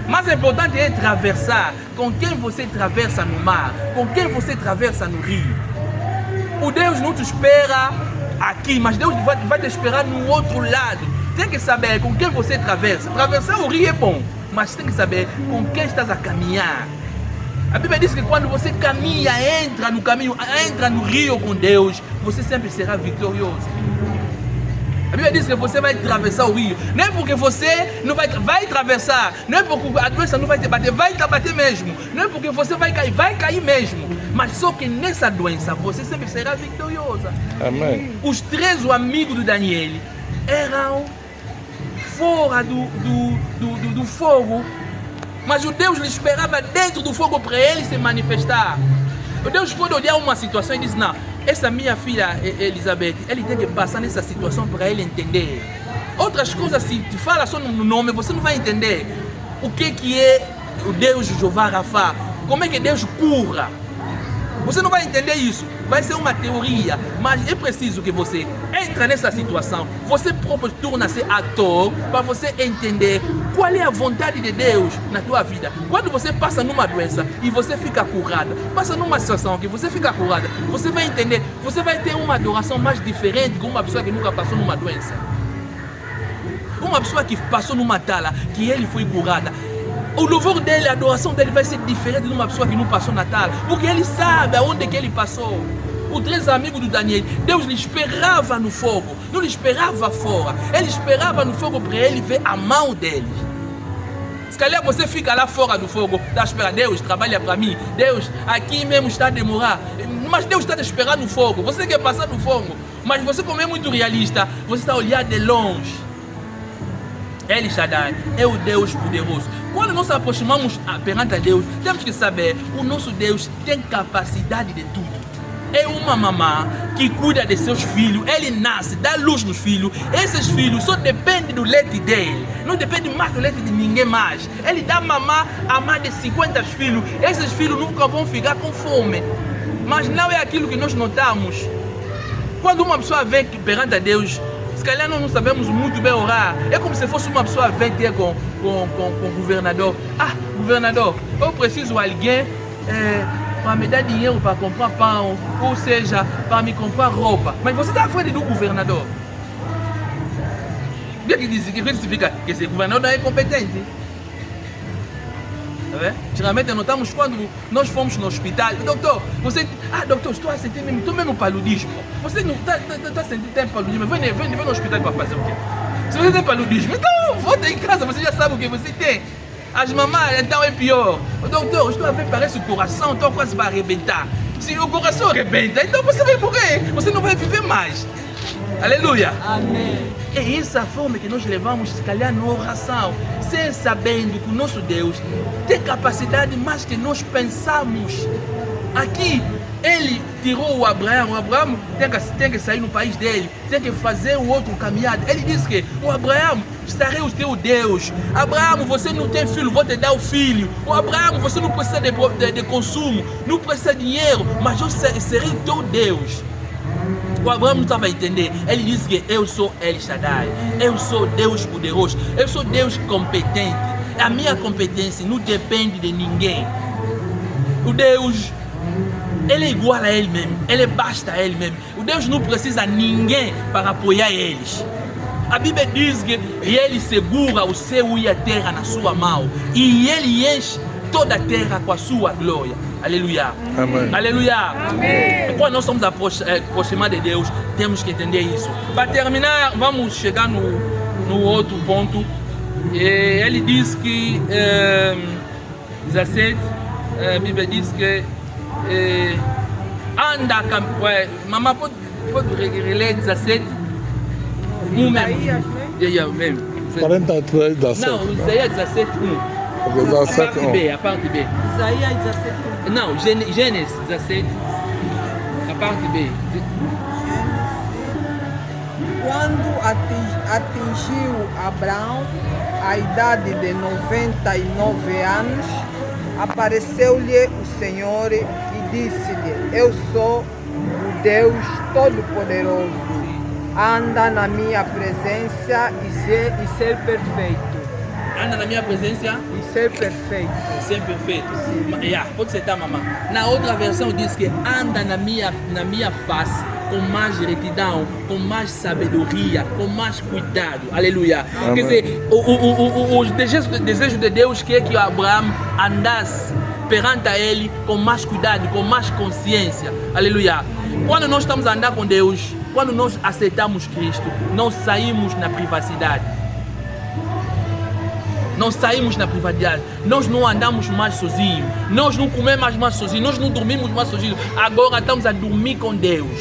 [SPEAKER 1] Mas o importante é atravessar. Com quem você atravessa no mar, com quem você atravessa no rio. O Deus não te espera aqui, mas Deus vai te esperar no outro lado. Tem que saber com quem você atravessa. Atravessar o rio é bom, mas tem que saber com quem estás a caminhar. A Bíblia diz que quando você caminha, entra no caminho, entra no rio com Deus, você sempre será vitorioso. A Bíblia diz que você vai atravessar o rio. Não é porque você não vai atravessar. Não é porque a doença não vai te bater. Vai te bater mesmo. Não é porque você vai cair mesmo. Mas só que nessa doença você sempre será vitoriosa.
[SPEAKER 2] Amém.
[SPEAKER 1] Os 3 amigos do Daniel eram fora do fogo. Mas o Deus lhe esperava dentro do fogo para ele se manifestar. O Deus pode olhar uma situação e diz, não, essa minha filha Elizabeth, ele tem que passar nessa situação para ele entender. Outras coisas, se te fala só no nome, você não vai entender o que é o Deus Jeová Rafa, como é que Deus cura. Você não vai entender isso, vai ser uma teoria, mas é preciso que você entre nessa situação, você próprio torna-se ator para você entender qual é a vontade de Deus na tua vida. Quando você passa numa doença e você fica curada, passa numa situação que você fica curada, você vai entender, você vai ter uma adoração mais diferente que uma pessoa que nunca passou numa doença. Uma pessoa que passou numa tala, que ele foi curada. O louvor dele, a adoração dele vai ser diferente de uma pessoa que não passou Natal, porque ele sabe aonde que ele passou. Os 3 amigos do Daniel, Deus lhe esperava no fogo, não lhe esperava fora, ele esperava no fogo para ele ver a mão dele. Se calhar você fica lá fora do fogo, está esperando, Deus trabalha para mim, Deus aqui mesmo está a demorar, mas Deus está te esperando no fogo, você quer passar no fogo, mas você como é muito realista, você está a olhar de longe. El Shaddai é o Deus poderoso. Quando nós nos aproximamos perante a Deus, temos que saber, o nosso Deus tem capacidade de tudo. É uma mamã que cuida de seus filhos, ele nasce, dá luz nos filhos, esses filhos só dependem do leite dele, não depende mais do leite de ninguém mais. Ele dá mamã a mais de 50 filhos, esses filhos nunca vão ficar com fome. Mas não é aquilo que nós notamos. Quando uma pessoa vem perante a Deus, calhar nós não sabemos muito bem orar. É como se fosse uma pessoa vem ter com o governador. Ah, governador, eu preciso de alguém para me dar dinheiro para comprar pão, ou seja, para me comprar roupa. Mas você está à frente do governador. O que significa? Que esse governador não é competente. Geralmente notamos quando nós fomos no hospital, doutor, você, doutor, estou a sentir mesmo paludismo. Você não está sentindo paludismo, vem no hospital para fazer o quê? Se você tem paludismo, então volta em casa, você já sabe o que você tem. As mamães, então é pior. Doutor, estou a ver, parece o coração, estou quase para arrebentar. Se o coração arrebenta, então você vai morrer, você não vai viver mais. Aleluia.
[SPEAKER 3] Amém.
[SPEAKER 1] É essa forma que nós levamos, se calhar, na oração, sem sabendo que o nosso Deus tem capacidade mais que nós pensamos. Aqui, ele tirou o Abraão tem que sair no país dele, tem que fazer o outro caminhada. Ele disse que o Abraão, serei o teu Deus. Abraão, você não tem filho, vou te dar o filho. O Abraão, você não precisa de consumo, não precisa de dinheiro, mas eu serei o teu Deus. O Abraão não estava a entender. Ele disse que eu sou El Shaddai, eu sou Deus poderoso, eu sou Deus competente. A minha competência não depende de ninguém. O Deus, ele é igual a ele mesmo, ele basta a ele mesmo. O Deus não precisa de ninguém para apoiar eles. A Bíblia diz que ele segura o céu e a terra na sua mão, e ele enche toda a terra com a sua glória. Aleluia.
[SPEAKER 2] Amém.
[SPEAKER 1] Aleluia. Amém. Quando nós estamos aproximar de Deus, temos que entender isso. Para terminar, vamos chegar no outro ponto. Ele diz que 17, a Bíblia diz que anda, mamãe pode reler 17?
[SPEAKER 3] Isaías,
[SPEAKER 1] mesmo.
[SPEAKER 2] 43, 17.
[SPEAKER 1] Não, Isaías 17, 1. A parte B.
[SPEAKER 3] Isaías 17.
[SPEAKER 1] Não, Gênesis 17, a parte B.
[SPEAKER 3] Quando atingiu Abraão a idade de 99 anos, apareceu-lhe o Senhor e disse-lhe: Eu sou o Deus Todo-Poderoso. Anda na minha presença e ser perfeito.
[SPEAKER 1] Anda na minha presença
[SPEAKER 3] e ser perfeito.
[SPEAKER 1] Ser perfeito. Pode sentar, mamãe. Na outra versão diz que anda na minha face com mais retidão, com mais sabedoria, com mais cuidado. Aleluia.
[SPEAKER 2] Amém.
[SPEAKER 1] Quer dizer, o desejo de Deus é que Abraão andasse perante a ele com mais cuidado, com mais consciência. Aleluia. Quando nós estamos a andar com Deus, quando nós aceitamos Cristo, nós saímos na privacidade. Nós saímos na privacidade, nós não andamos mais sozinhos, nós não comemos mais sozinhos, nós não dormimos mais sozinhos, agora estamos a dormir com Deus.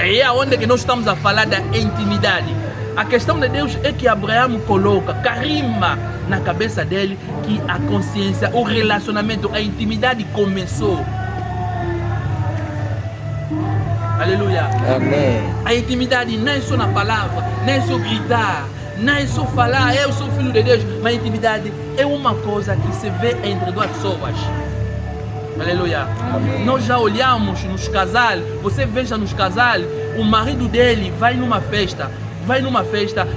[SPEAKER 1] É onde que nós estamos a falar da intimidade. A questão de Deus é que Abraão coloca, carimba na cabeça dele que a consciência, o relacionamento, a intimidade começou. Aleluia.
[SPEAKER 2] Amém.
[SPEAKER 1] A intimidade não é só na palavra, não é só gritar, não é só falar, eu sou filho de Deus, mas a intimidade é uma coisa que se vê entre duas pessoas. Aleluia. Amém. Nós já olhamos nos casais, você veja nos casais, o marido dele vai numa festa,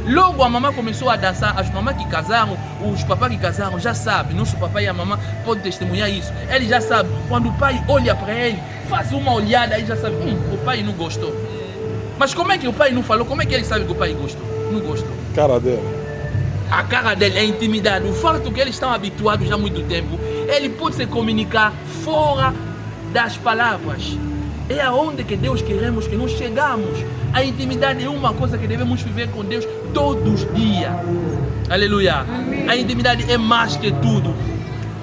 [SPEAKER 1] logo a mamãe começou a dançar, as mamães que casaram, os papais que casaram já sabem, nosso papai e a mamãe podem testemunhar isso, ele já sabe, quando o pai olha para ele, faz uma olhada, ele já sabe, o pai não gostou. Mas como é que o pai não falou, como é que ele sabe que o pai gostou? Não gostou.
[SPEAKER 2] Cara dele.
[SPEAKER 1] A cara dele, a intimidade, o fato que eles estão habituados já há muito tempo, ele pode se comunicar fora das palavras. É aonde que Deus queremos que nós chegamos. A intimidade é uma coisa que devemos viver com Deus todos os dias. Aleluia. Amém. A intimidade é mais que tudo.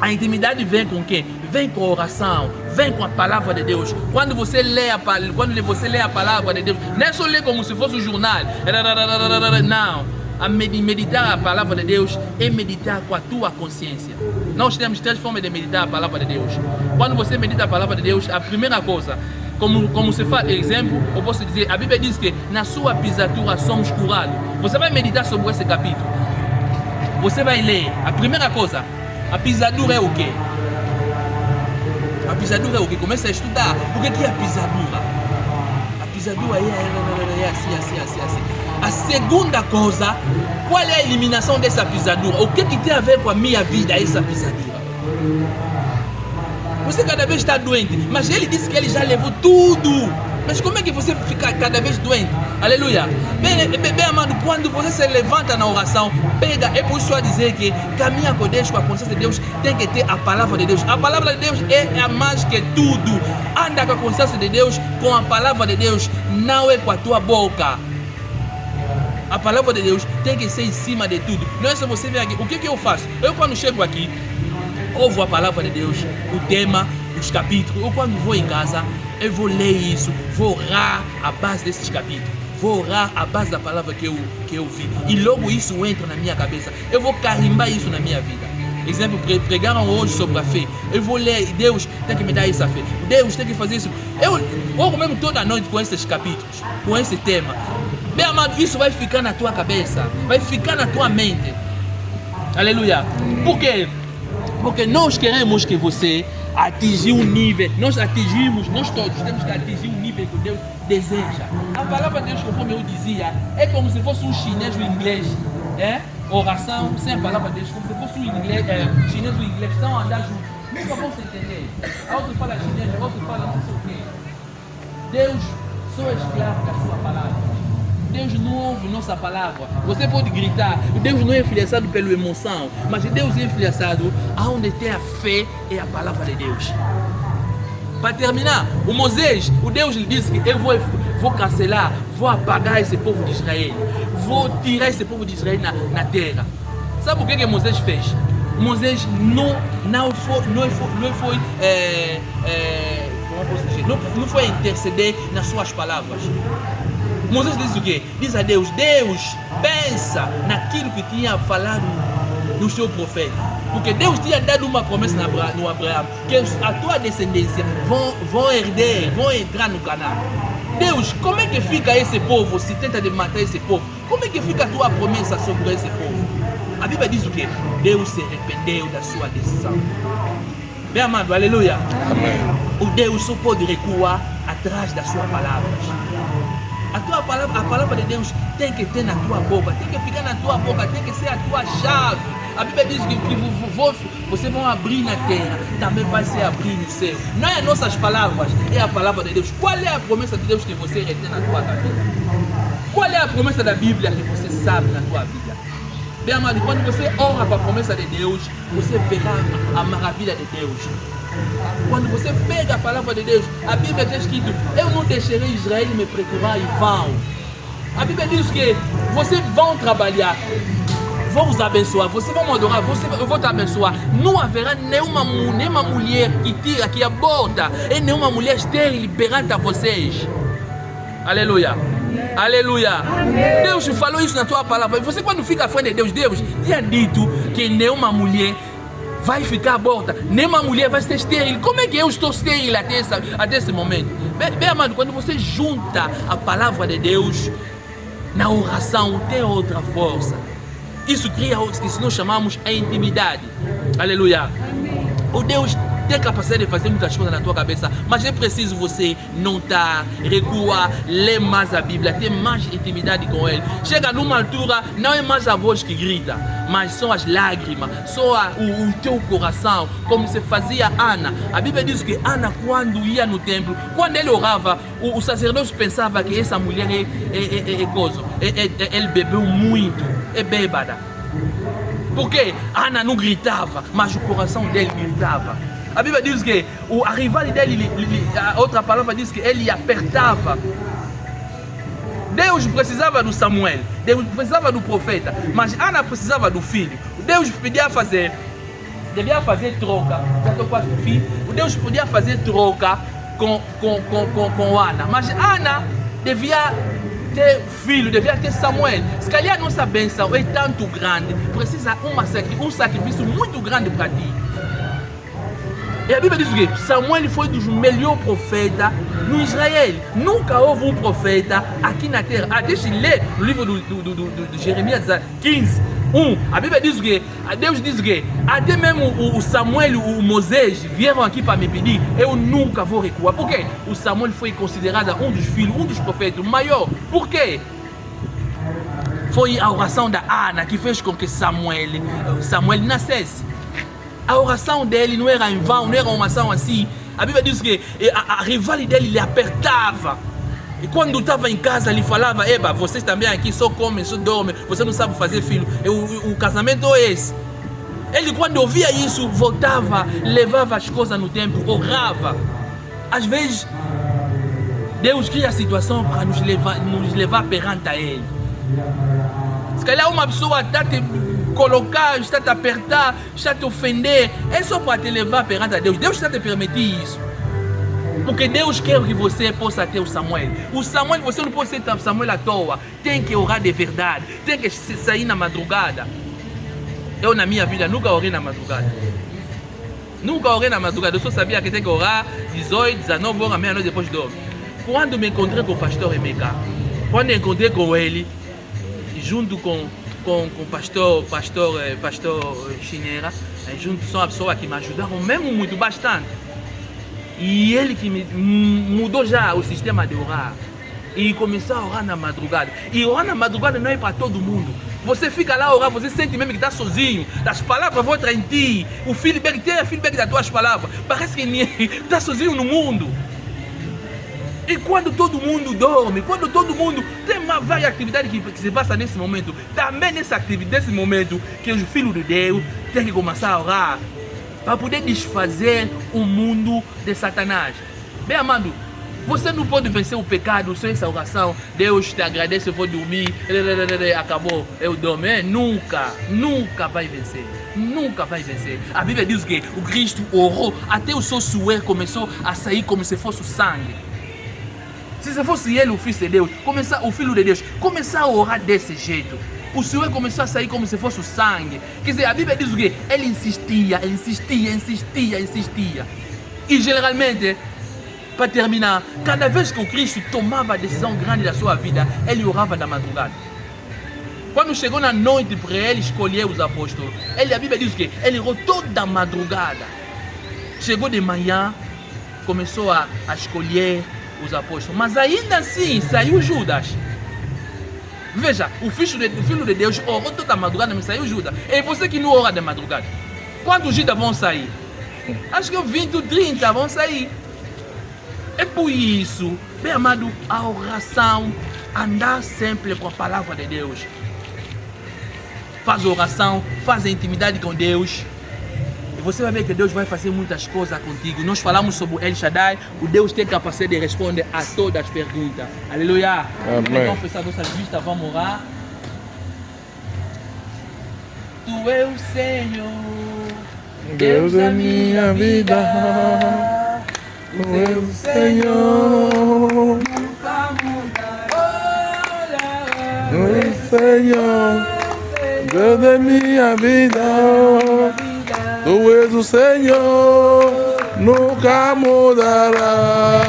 [SPEAKER 1] A intimidade vem com quem? Vem com a oração, vem com a palavra de Deus. Quando você lê a palavra de Deus, não é só ler como se fosse um jornal. Não. A meditar a palavra de Deus é meditar com a tua consciência. Nós temos 3 formas de meditar a palavra de Deus. Quando você medita a palavra de Deus, a primeira coisa, como se faz exemplo, eu posso dizer, a Bíblia diz que na sua pisadura somos curados. Você vai meditar sobre esse capítulo. Você vai ler. A primeira coisa, a pisadura é o quê? A pisadura é o quê? Começa a estudar. O que é a pisadura? A pisadura é assim. A segunda coisa, qual é a eliminação dessa pisadura? O que tem a ver com a minha vida, essa pisadura? Você cada vez está doente, mas ele disse que ele já levou tudo. Mas como é que você fica cada vez doente? Aleluia. Bem amado, quando você se levanta na oração, pega, é por isso a dizer que caminha com Deus, com a consciência de Deus, tem que ter a palavra de Deus. A palavra de Deus é mais que tudo. Anda com a consciência de Deus, com a palavra de Deus, não é com a tua boca. A palavra de Deus tem que ser em cima de tudo. Não é só você vir aqui. O que eu faço? Eu quando chego aqui, ouvo a palavra de Deus, o tema, os capítulos. Eu quando vou em casa, eu vou ler isso, vou orar à base desses capítulos. Vou orar à base da palavra que eu vi. E logo isso entra na minha cabeça. Eu vou carimbar isso na minha vida. Exemplo, pregaram hoje sobre a fé. Eu vou ler, Deus tem que me dar essa fé. Deus tem que fazer isso. Eu oro mesmo toda noite com esses capítulos, com esse tema. Bem amado, isso vai ficar na tua cabeça, vai ficar na tua mente. Aleluia. Por quê? Porque nós queremos que você atingir um nível. Nós todos temos que atingir um nível que Deus deseja. A palavra de Deus, conforme eu dizia, é como se fosse um chinês ou inglês. Oração sem a palavra de Deus, como se fosse um inglês, chinês ou inglês, estão a andar juntos. Nunca vão se entender. A outro fala chinês, a outro fala não sei o quê. Deus só é escravo da sua palavra. Deus não ouve nossa palavra. Você pode gritar, Deus não é influenciado pela emoção, mas Deus é influenciado aonde tem a fé e a palavra de Deus. Para terminar, o Moisés, o Deus lhe disse que eu vou cancelar, vou apagar esse povo de Israel, vou tirar esse povo de Israel na terra. Sabe o que Moisés fez? Moisés não foi interceder nas suas palavras. Moisés diz o quê? Diz a Deus, Deus, pensa naquilo que tinha falado no seu profeta. Porque Deus tinha dado uma promessa no Abraão, que a tua descendência vão herder, vão entrar no Canaã. Deus, como é que fica esse povo se tenta de matar esse povo? Como é que fica a tua promessa sobre esse povo? A Bíblia diz o quê? Deus se arrependeu da sua decisão. Bem amado, aleluia.
[SPEAKER 2] Amém.
[SPEAKER 1] O Deus só pode recuar atrás das suas palavras. A palavra de Deus tem que ter na tua boca, tem que ficar na tua boca, tem que ser a tua chave. A Bíblia diz que vocês vão abrir na terra, também vai ser abrir no céu. Não é as nossas palavras, é a palavra de Deus. Qual é a promessa de Deus que você retém na tua vida? Qual é a promessa da Bíblia que você sabe na tua vida? Bem amado, quando você ora para a promessa de Deus, você verá a maravilha de Deus. Quando você pega a palavra de Deus, a Bíblia diz que eu não deixarei Israel me procurar em vão. A Bíblia diz que vocês vão trabalhar, vou os abençoar, vocês vão adorar, eu vou te abençoar. Não haverá nenhuma mulher que tira, que aborta, e nenhuma mulher estéril perante a vocês. Aleluia. Aleluia. Amém. Deus falou isso na tua palavra. Você quando fica à frente de Deus, Deus tinha dito que nenhuma mulher vai ficar aborta, nenhuma mulher vai ser estéril. Como é que eu estou estéril até esse momento? Bem amado, quando você junta a palavra de Deus na oração, tem outra força. Isso cria o que nós chamamos a intimidade. Aleluia. O Deus tem capacidade de fazer muitas coisas na tua cabeça, mas é preciso você não recuar, ler mais a Bíblia, ter mais intimidade com Ele. Chega numa altura, não é mais a voz que grita, mas são as lágrimas, só o teu coração, como se fazia Ana. A Bíblia diz que Ana, quando ia no templo, quando ele orava, o sacerdote pensava que essa mulher ele bebeu muito, é bêbada. Porque Ana não gritava, mas o coração dele gritava. A Bíblia diz que a rival dele, a outra palavra diz que ele apertava. Deus precisava do Samuel, Deus precisava do profeta, mas Ana precisava do filho. Deus devia fazer troca. Já estou quase no fim. Deus podia fazer troca com Ana, mas Ana devia ter filho, devia ter Samuel. Se calhar a nossa bênção é tanto grande, precisa um sacrifício muito grande para ti. E a Bíblia diz que Samuel foi dos melhores profetas no Israel. Nunca houve um profeta aqui na terra. Deixa eu ler no livro de Jeremias 15, 1. A Bíblia diz que, Deus diz que até mesmo o Samuel e o Moisés vieram aqui para me pedir, eu nunca vou recuar. Por quê? O Samuel foi considerado um dos filhos, um dos profetas maior. Por quê? Foi a oração da Ana que fez com que Samuel nascesse. A oração dele não era em vão, não era uma oração assim. A Bíblia diz que a rivalidade dele lhe apertava. E quando estava em casa, ele falava: Eba, vocês também aqui só comem, só dormem, você não sabe fazer filho. O casamento é esse. Ele, quando ouvia isso, voltava, levava as coisas no templo, orava. Às vezes, Deus cria a situação para nos levar perante a Ele. Se calhar uma pessoa está te colocar, está te apertar, está te ofender, é só para te levar perante a Deus. Deus está te permitir isso. Porque Deus quer que você possa ter o Samuel. O Samuel, você não pode ser Samuel à toa. Tem que orar de verdade. Tem que sair na madrugada. Eu, na minha vida, nunca orei na madrugada. Nunca orei na madrugada. Eu só sabia que tem que orar 18, 19 horas, meia-noite, depois dormir. Quando me encontrei com o pastor Emeka, quando encontrei com ele, junto com o pastor Chinera, junto são as pessoas que me ajudaram mesmo muito, bastante. E ele que me mudou já o sistema de orar. E começou a orar na madrugada. E orar na madrugada não é para todo mundo. Você fica lá a orar, você sente mesmo que está sozinho. As palavras vão entrar em ti. O feedback, tem o feedback das tuas palavras. Parece que está sozinho no mundo. E quando todo mundo dorme, quando todo mundo tem várias atividades que se passa nesse momento, também nesse momento que os filhos de Deus têm que começar a orar para poder desfazer o mundo de Satanás. Bem, amado, você não pode vencer o pecado sem essa oração. Deus te agradece, eu vou dormir, acabou, eu dormo. Nunca vai vencer. Nunca vai vencer. A Bíblia diz que o Cristo orou, até o seu suor começou a sair como se fosse sangue. Se fosse ele, o Filho de Deus, o Filho de Deus, começar a orar desse jeito, o Senhor começou a sair como se fosse o sangue. Quer dizer, a Bíblia diz o quê? Ele insistia. E geralmente, para terminar, cada vez que o Cristo tomava a decisão grande da sua vida, ele orava na madrugada. Quando chegou na noite para ele escolher os apóstolos, a Bíblia diz o quê? Ele orou toda a madrugada. Chegou de manhã, começou a escolher os apóstolos, mas ainda assim saiu Judas. Veja, o filho de Deus orou toda a madrugada, mas saiu Judas. E você que não ora de madrugada, quantos Judas vão sair? Acho que 20 ou 30 vão sair. É por isso, bem amado, a oração, andar sempre com a palavra de Deus. Faz oração, faz a intimidade com Deus. Você vai ver que Deus vai fazer muitas coisas contigo. Nós falamos sobre El Shaddai. O Deus tem capacidade de responder a todas as perguntas. Aleluia.
[SPEAKER 2] Amém.
[SPEAKER 1] Vamos fechar nossas vistas, vamos orar. Tu és o Senhor,
[SPEAKER 2] Deus da minha vida. Tu és o Senhor.
[SPEAKER 1] Nunca mudará.
[SPEAKER 2] Tu és o Senhor, Deus da minha vida. Tu és o Senhor, nunca mudará.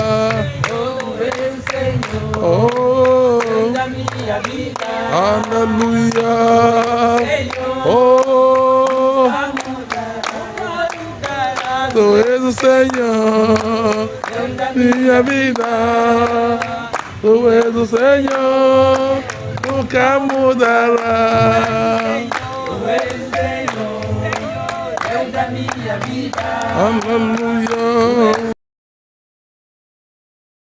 [SPEAKER 1] Tu és o Senhor,
[SPEAKER 2] Oh,
[SPEAKER 1] Deus da minha vida.
[SPEAKER 2] aleluia.
[SPEAKER 1] Senhor,
[SPEAKER 2] Oh, tu és o Senhor, minha vida. Tu és o Senhor, nunca mudará.
[SPEAKER 1] Tu és o Senhor, Deus da minha vida.
[SPEAKER 2] Aleluia.